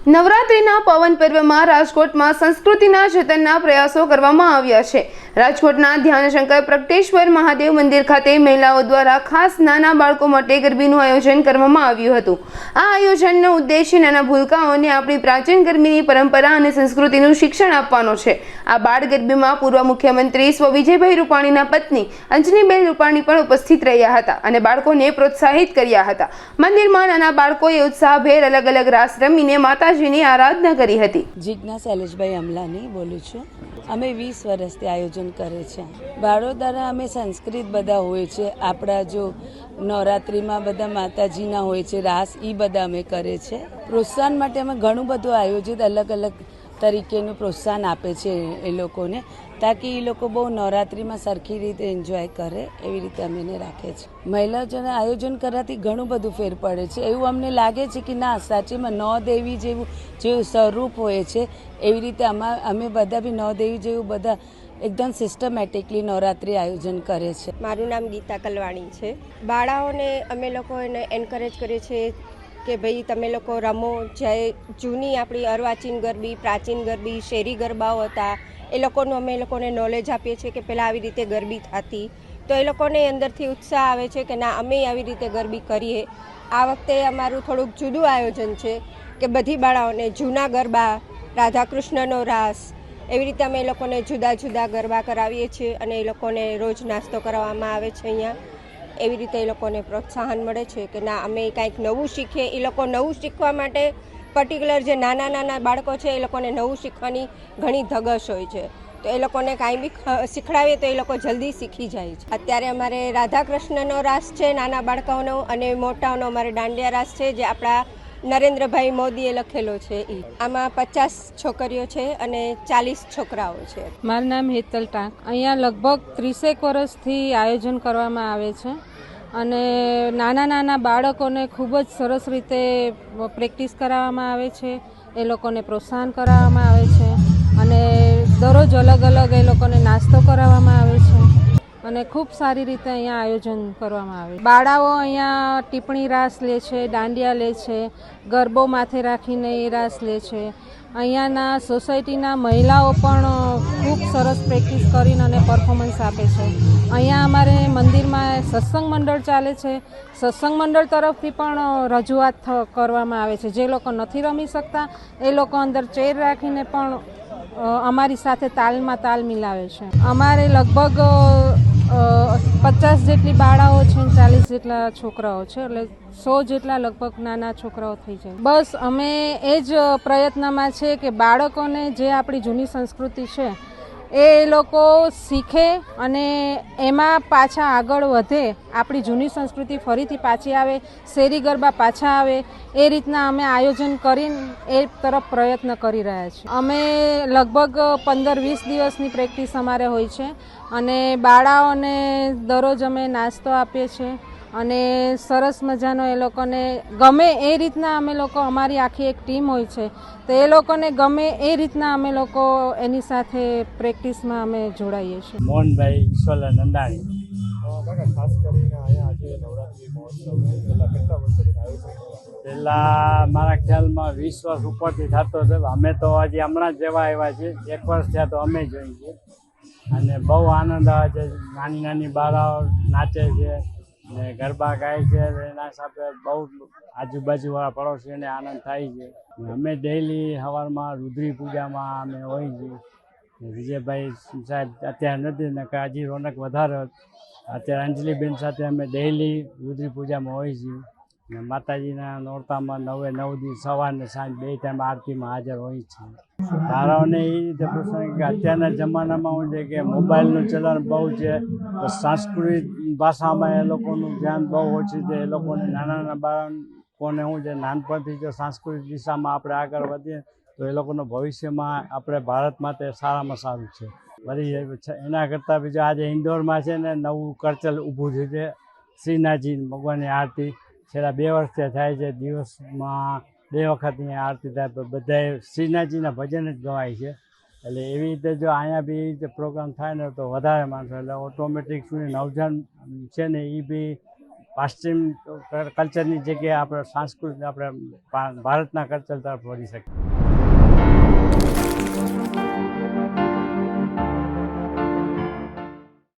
નવરાત્રિના પવન પર્વમાં રાજકોટમાં સંસ્કૃતિના જતનના પ્રયાસો કરવામાં આવ્યા છે। રાજકોટના ધ્યાનશંકર પ્રગટેશ્વર મહાદેવ મંદિર ખાતે મહિલાઓ દ્વારા ખાસ નાના બાળકો માટે ગરબીનું આયોજન કરવામાં આવ્યું હતું। આ આયોજનનો ઉદ્દેશ્ય નાના ભૂલકાઓને આપણી પ્રાચીન ગરબીની પરંપરા અને સંસ્કૃતિનું શિક્ષણ આપવાનો છે। આ બાળ ગરબીમાં પૂર્વ મુખ્યમંત્રી સ્વ વિજયભાઈ રૂપાણીના પત્ની અંજનીબેન રૂપાણી પણ ઉપસ્થિત રહ્યા હતા અને બાળકોને પ્રોત્સાહિત કર્યા હતા। મંદિરમાં નાના બાળકોએ ઉત્સાહભેર અલગ અલગ રાસ રમીને માતાજીની આરાધના કરી હતી। જીજ્ઞા શૈલેષભાઈ અમલાની બોલું છું। અમે 20 વર્ષથી આયોજન કરે છે। બાળોદારા અમે સંસ્કૃત બધા હોય છે, આપણા જો નવરાત્રિમાં બધા માતાજીના હોય છે રાસ, એ બધા અમે કરે છે। પ્રોત્સાહન માટે અમે ઘણું બધું આયોજિત અલગ અલગ તરીકેનું પ્રોત્સાહન આપે છે એ લોકોને, તાકી એ લોકો બહુ નવરાત્રિમાં સરખી રીતે એન્જોય કરે, એવી રીતે અમે એને રાખે છે। મહિલાઓને આયોજન કરવાથી ઘણું બધું ફેર પડે છે, એવું અમને લાગે છે કે ના સાચીમાં નવ દેવી જેવું સ્વરૂપ હોય છે, એવી રીતે અમે બધા બી નવ દેવી જેવું બધા એકદમ સિસ્ટમેટિકલી નવરાત્રિ આયોજન કરે છે। મારું નામ ગીતા કલવાણી છે। બાળાઓને અમે લોકો એને એન્કરેજ કરીએ છીએ કે ભાઈ તમે લોકો રમો, જે જૂની આપણી અર્વાચીન ગરબી, પ્રાચીન ગરબી, શેરી ગરબાઓ હતા, એ લોકોનું અમે એ લોકોને નોલેજ આપીએ છીએ કે પહેલાં આવી રીતે ગરબી થતી, તો એ લોકોને અંદરથી ઉત્સાહ આવે છે કે ના અમે આવી રીતે ગરબી કરીએ। આ વખતે અમારું થોડુંક જુદું આયોજન છે કે બધી બાળાઓને જૂના ગરબા, રાધાકૃષ્ણનો રાસ, એવી રીતે અમે એ લોકોને જુદા જુદા ગરબા કરાવીએ છીએ અને એ લોકોને રોજ નાસ્તો કરાવવામાં આવે છે અહીંયા। એવી રીતે એ લોકોને પ્રોત્સાહન મળે છે કે ના અમે કાંઈક નવું શીખીએ। એ લોકો નવું શીખવા માટે પર્ટિક્યુલર જે નાના નાના બાળકો છે એ લોકોને નવું શીખવાની ઘણી ધગશ હોય છે, તો એ લોકોને કાંઈ બી શીખડાવીએ તો એ લોકો જલ્દી શીખી જાય છે। અત્યારે અમારે રાધાકૃષ્ણનો રાસ છે નાના બાળકોનો, અને મોટાઓનો અમારે દાંડિયા રાસ છે જે આપણા નરેન્દ્રભાઈ મોદીએ લખેલો છે। આમાં 50 છોકરીઓ છે અને 40 છોકરાઓ છે। મારું નામ હેતલ ટાંક। અહીંયા લગભગ 30 વર્ષથી આયોજન કરવામાં આવે છે અને નાના નાના બાળકોને ખૂબ જ સરસ રીતે પ્રેક્ટિસ કરાવવામાં આવે છે, એ લોકોને પ્રોત્સાહન કરાવવામાં આવે છે અને દરરોજ અલગ અલગ એ લોકોને નાસ્તો કરાવવામાં આવે છે અને ખૂબ સારી રીતે અહીંયા આયોજન કરવામાં આવે છે। બાળાઓ અહીંયા ટીપણી રાસ લે છે, દાંડિયા લે છે, ગરબો માથે રાખીને એ રાસ લે છે। અહીંયાના સોસાયટીના મહિલાઓ પણ ખૂબ સરસ પ્રેક્ટિસ કરીને અને પરફોર્મન્સ આપે છે। અહીંયા અમારે મંદિરમાં સત્સંગ મંડળ ચાલે છે, સત્સંગ મંડળ તરફથી પણ રજૂઆત કરવામાં આવે છે। જે લોકો નથી રમી શકતા એ લોકો અંદર ચેર રાખીને પણ અમારી સાથે તાલમાં તાલ મિલાવે છે। અમારે લગભગ 50 જેટલી બાળાઓ છે અને 40 જેટલા છોકરાઓ છે, એટલે 100 જેટલા લગભગ નાના છોકરાઓ થઈ જાય। બસ અમે એ જ પ્રયત્નમાં છે કે બાળકોને જે આપણી જૂની સંસ્કૃતિ છે એ લોકો શીખે અને એમાં પાછા આગળ વધે, આપણી જૂની સંસ્કૃતિ ફરીથી પાછી આવે, શેરી ગરબા પાછા આવે, એ રીતના અમે આયોજન કરીને એ તરફ પ્રયત્ન કરી રહ્યા છીએ। અમે લગભગ 15-20 દિવસની પ્રેક્ટિસ અમારે હોય છે અને બાળાઓને દરરોજ અમે નાસ્તો આપીએ છીએ અને સરસ મજાનો એ લોકોને ગમે એ રીતના અમે લોકો, અમારી આખી એક ટીમ હોય છે, તો એ લોકોને ગમે એ રીતના અમે લોકો એની સાથે પ્રેક્ટિસમાં અમે જોડાઈએ છીએ। મોહનભાઈ ઈશ્વરલા નંદાણી। પહેલાં મારા ખ્યાલમાં 20 વર્ષ ઉપરથી થતો હતો। અમે તો હજી હમણાં જ જેવા આવ્યા છીએ, 1 વર્ષ થયા તો અમે જોઈ છીએ અને બહુ આનંદ આવે છે। નાની નાની બાળાઓ નાચે છે ને ગરબા ગાય છે, એના સાથે બહુ આજુબાજુવાળા પડોશીઓને આનંદ થાય છે। અમે ડેઈલી સવારમાં રુદ્રી પૂજામાં અમે હોઈએ છીએ। વિજયભાઈ સાહેબ અત્યારે નથી ને હજી રોનક વધારે, અત્યારે અંજલિબેન સાથે અમે ડેઈલી રુદ્રી પૂજામાં હોઈએ છીએ ને માતાજીના નોરતામાં 9 દિવસ સવાર ને સાંજ 2 ટાઈમ આરતીમાં હાજર હોય છે। બાળાઓને એ રીતે પૂછવાનું કે અત્યારના જમાનામાં શું છે કે મોબાઈલનું ચલણ બહુ છે, તો સંસ્કૃત ભાષામાં એ લોકોનું ધ્યાન બહુ ઓછું છે। એ લોકોને નાના નાના બાળકોને શું છે, નાનપણથી જો સાંસ્કૃતિક દિશામાં આપણે આગળ વધીએ તો એ લોકોનું ભવિષ્યમાં આપણે ભારત માટે સારામાં સારું છે। વળી એના કરતાં બીજું આજે ઇન્દોરમાં છે ને નવું કલ્ચર ઊભું થયું છે, શ્રીનાથજી ભગવાનની આરતી છેલ્લા 2 વર્ષથી થાય છે। દિવસમાં 2 વખત અહીંયા આરતી થાય, તો બધાએ શ્રીનાથજીના ભજન જ ગવાય છે। એટલે એવી રીતે જો અહીંયા બી એ રીતે પ્રોગ્રામ થાય ને તો વધારે માણસો, એટલે ઓટોમેટિક શું નવજન છે ને એ બી પશ્ચિમ કલ્ચરની જગ્યાએ આપણે સંસ્કૃત આપણે ભારતના કલ્ચર તરફ વળી શકીએ.